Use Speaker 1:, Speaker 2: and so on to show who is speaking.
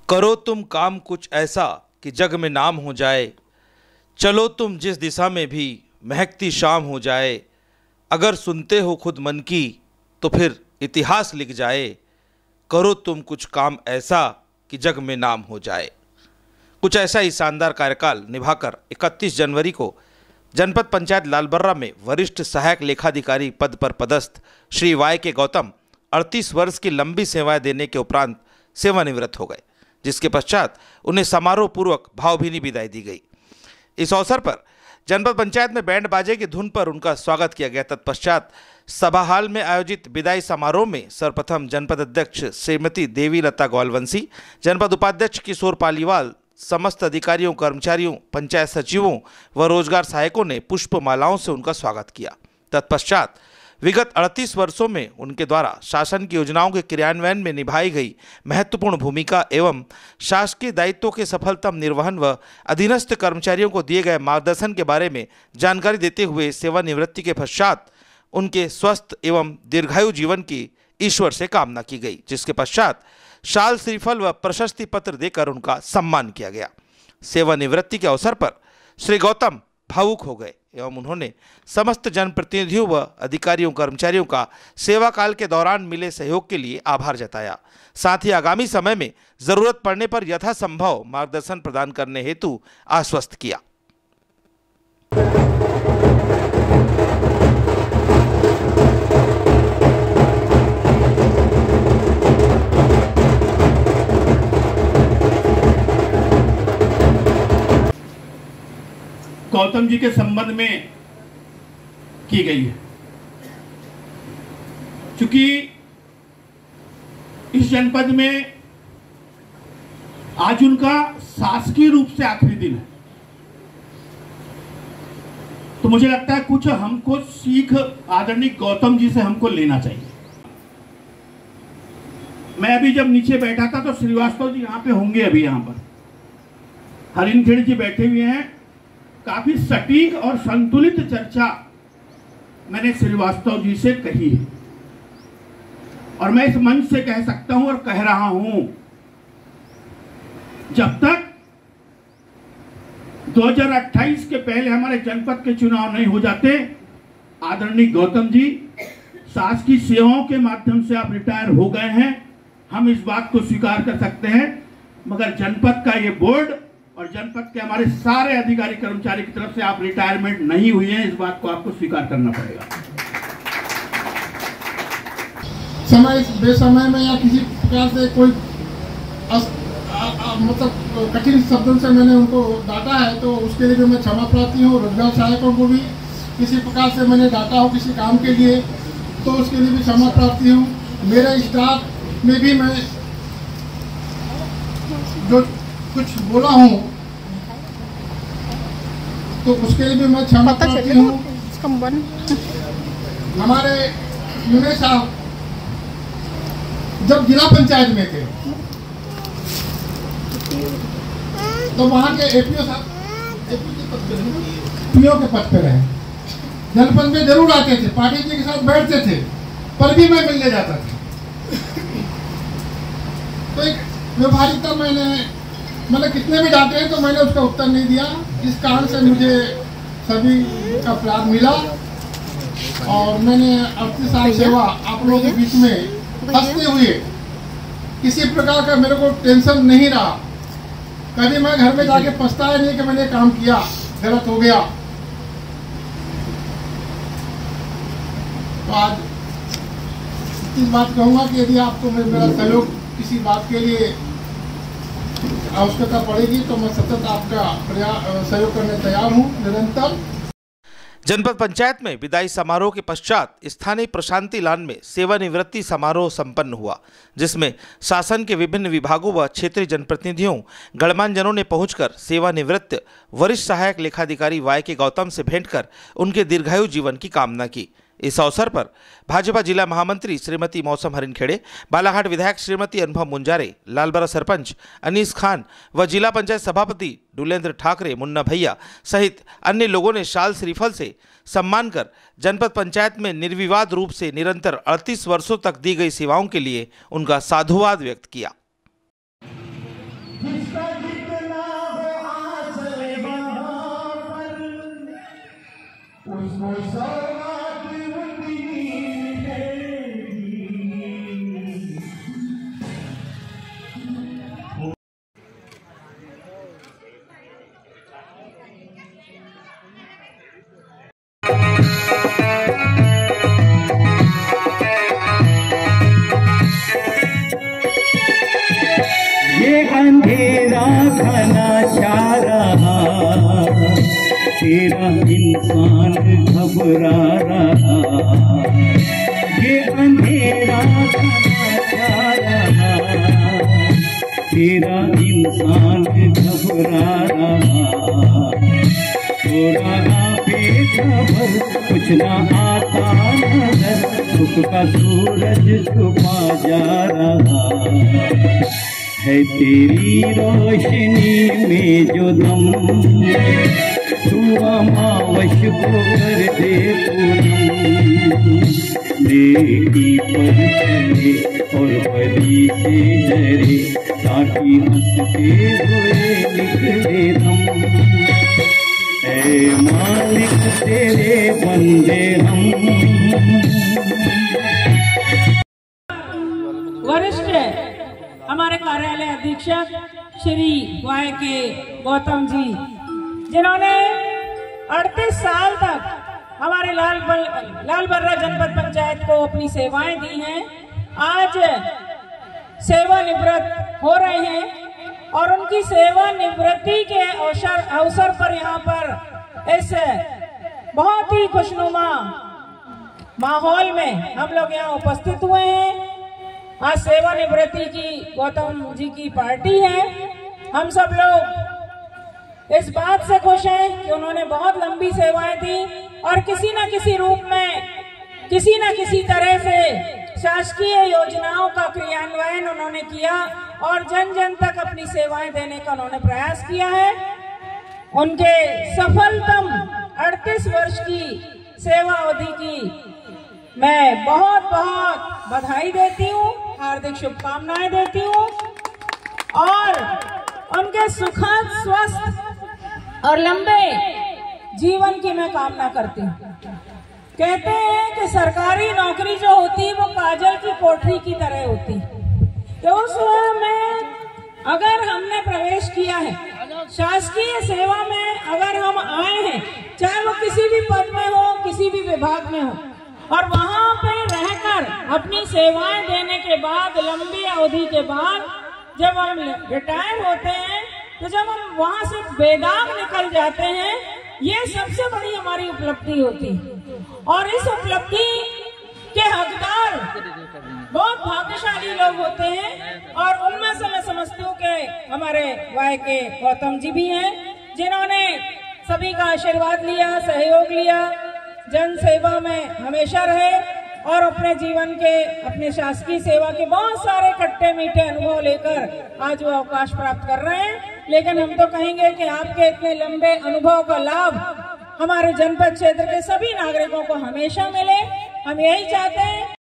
Speaker 1: करो तुम काम कुछ ऐसा कि जग में नाम हो जाए। चलो तुम जिस दिशा में भी महकती शाम हो जाए। अगर सुनते हो खुद मन की तो फिर इतिहास लिख जाए। करो तुम कुछ काम ऐसा कि जग में नाम हो जाए। कुछ ऐसा ही शानदार कार्यकाल निभाकर 31 जनवरी को जनपद पंचायत लालबर्रा में वरिष्ठ सहायक लेखाधिकारी पद पर पदस्थ श्री वाई के गौतम 38 वर्ष की लंबी सेवाएं देने के उपरांत सेवानिवृत्त हो गए, जिसके पश्चात उन्हें समारोह पूर्वक भावभीनी विदाई दी गई। इस अवसर पर जनपद पंचायत में बैंड बाजे की धुन पर उनका स्वागत किया गया। तत्पश्चात सभा हाल में आयोजित विदाई समारोह में सर्वप्रथम जनपद अध्यक्ष श्रीमती देवी लता ग्वालवंशी, जनपद उपाध्यक्ष किशोर पालीवाल, समस्त अधिकारियों, कर्मचारियों, पंचायत सचिवों व रोजगार सहायकों ने पुष्प मालाओं से उनका स्वागत किया। तत्पश्चात विगत 38 वर्षों में उनके द्वारा शासन की योजनाओं के क्रियान्वयन में निभाई गई महत्वपूर्ण भूमिका एवं शासकीय दायित्वों के सफलतम निर्वहन व अधीनस्थ कर्मचारियों को दिए गए मार्गदर्शन के बारे में जानकारी देते हुए सेवानिवृत्ति के पश्चात उनके स्वस्थ एवं दीर्घायु जीवन की ईश्वर से कामना की गई, जिसके पश्चात शाल, श्रीफल व प्रशस्ति पत्र देकर उनका सम्मान किया गया। सेवानिवृत्ति के अवसर पर श्री गौतम भावुक हो गए एवं उन्होंने समस्त जनप्रतिनिधियों व अधिकारियों, कर्मचारियों का सेवा काल के दौरान मिले सहयोग के लिए आभार जताया। साथ ही आगामी समय में जरूरत पड़ने पर यथासंभव मार्गदर्शन प्रदान करने हेतु आश्वस्त किया।
Speaker 2: गौतम जी के संबंध में की गई है, क्योंकि इस जनपद में आज उनका शासकीय रूप से आखिरी दिन है, तो मुझे लगता है कुछ हमको सीख आदरणीय गौतम जी से हमको लेना चाहिए। मैं अभी जब नीचे बैठा था तो श्रीवास्तव जी यहाँ पे होंगे, अभी यहाँ पर हरिनखेड़ जी बैठे हुए हैं। काफी सटीक और संतुलित चर्चा मैंने श्रीवास्तव जी से कही है और मैं इस मंच से कह सकता हूं और कह रहा हूं, जब तक 2028 के पहले हमारे जनपद के चुनाव नहीं हो जाते, आदरणीय गौतम जी शासकीय सेवाओं के माध्यम से आप रिटायर हो गए हैं, हम इस बात को स्वीकार कर सकते हैं। मगर जनपद का ये बोर्ड और जनपद के हमारे सारे अधिकारी कर्मचारी की तरफ से आप रिटायरमेंट नहीं हुए हैं, इस बात को आपको स्वीकार करना पड़ेगा।
Speaker 3: समय बेसमय में या किसी प्रकार से कोई मतलब कठिन शब्दों से मैंने उनको डांटा है तो उसके लिए भी मैं क्षमा प्रार्थी हूँ। रोजगार सहायकों को भी किसी प्रकार से मैंने डांटा हो किसी काम के लिए तो उसके लिए भी क्षमा प्रार्थी हूँ। मेरे स्टाफ में भी मैं जो कुछ बोला हूँ तो उसके लिए भी मैं क्षमा प्रार्थी हूँ। हमारे यूने साहब जब जिला पंचायत में थे तो वहाँ के एपीओ साहब पीओ के पद पे रहे, जनपद में जरूर आते थे, पाटिल जी के साथ बैठते थे, पर भी मैं मिलने जाता था। तो एक व्यवहारिकता मैंने कितने भी डांटे हैं तो मैंने उसका उत्तर नहीं दिया। इस कारण से मुझे सभी का प्यार मिला और मैंने 38 साल सेवा आप लोगों के बीच में हंसते हुए, किसी प्रकार का मेरे को टेंशन नहीं रहा। कभी मैं घर में जाके पछताया नहीं कि मैंने काम किया, गलत हो गया। तो आज इस बात कहूँगा कि यदि आपको मेरा सहयोग किसी बात के लिए आवश्यकता पड़ेगी तो मैं सतत आपका सहयोग करने तैयार हूँ निरंतर।
Speaker 1: जनपद पंचायत में विदाई समारोह के पश्चात स्थानीय प्रशांति लान में सेवानिवृत्ति समारोह संपन्न हुआ, जिसमें शासन के विभिन्न विभागों व क्षेत्रीय जनप्रतिनिधियों, गणमान्यजनों ने पहुंचकर सेवानिवृत्त वरिष्ठ सहायक लेखाधिकारी वाई के गौतम से भेंट कर उनके दीर्घायु जीवन की कामना की। इस अवसर पर भाजपा जिला महामंत्री श्रीमती मौसम हरिनखेड़े, बालाघाट विधायक श्रीमती अनुभव मुंजारे, लालबर्रा सरपंच अनीस खान व जिला पंचायत सभापति डुलेंद्र ठाकरे, मुन्ना भैया सहित अन्य लोगों ने शाल, श्रीफल से सम्मान कर जनपद पंचायत में निर्विवाद रूप से निरंतर 38 वर्षों तक दी गई सेवाओं के लिए उनका साधुवाद व्यक्त किया।
Speaker 2: उसको सौगात
Speaker 4: अंधेरा घना छा रहा, तेरा इंसान घबरा रहा। ये अंधेरा घना छा रहा, तेरा इंसान घबरा रहा। हो रहा बेखबर, कुछ ना आता नजर, सुख का सूरज छुपा जा रहा है। तेरी रोशनी में जो दम, तू अमावस को कर दे पूनम। नेकी पर चले और बदी से डरे, ताकि हंसते हुए निकले दम। ऐ मालिक तेरे बंदे हम।
Speaker 5: वरिष्ठ हमारे कार्यालय अधीक्षक श्री वाई के गौतम जी, जिन्होंने 38 साल तक हमारे लाल बर्रा जनपद पंचायत को अपनी सेवाएं दी हैं, आज सेवानिवृत्त हो रहे हैं। और उनकी सेवानिवृत्ति के अवसर पर यहाँ पर इस बहुत ही खुशनुमा माहौल में हम लोग यहाँ उपस्थित हुए हैं। आज सेवानिवृत्ति की गौतम जी की पार्टी है। हम सब लोग इस बात से खुश हैं कि उन्होंने बहुत लंबी सेवाएं दी और किसी न किसी रूप में, किसी न किसी तरह से शासकीय योजनाओं का क्रियान्वयन उन्होंने किया और जन जन तक अपनी सेवाएं देने का उन्होंने प्रयास किया है। उनके सफलतम 38 वर्ष की सेवा अवधि की मैं बहुत बहुत बधाई देती हूँ, हार्दिक शुभकामनाएं देती हूँ और उनके सुखद, स्वस्थ और लंबे जीवन की मैं कामना करती हूँ। कहते हैं कि सरकारी नौकरी जो होती है वो काजल की कोठरी की तरह होती है। तो उस में अगर हमने प्रवेश किया है, शासकीय सेवा में अगर हम आए हैं, चाहे वो किसी भी पद में हो, किसी भी विभाग में हो, और वहां पे रहकर अपनी सेवाएं देने के बाद, लंबी अवधि के बाद जब हम रिटायर होते हैं, तो जब हम वहां से बेदाग निकल जाते हैं, ये सबसे बड़ी हमारी उपलब्धि होती है। और इस उपलब्धि के हकदार बहुत भाग्यशाली लोग होते हैं और उनमें से मैं समझती हूँ कि हमारे वाई के गौतम जी भी हैं, जिन्होंने सभी का आशीर्वाद लिया, सहयोग लिया, जन सेवा में हमेशा रहे और अपने जीवन के, अपने शासकीय सेवा के बहुत सारे खट्टे मीठे अनुभव लेकर आज वो अवकाश प्राप्त कर रहे हैं। लेकिन हम तो कहेंगे कि आपके इतने लंबे अनुभव का लाभ हमारे जनपद क्षेत्र के सभी नागरिकों को हमेशा मिले। हम यही चाहते हैं।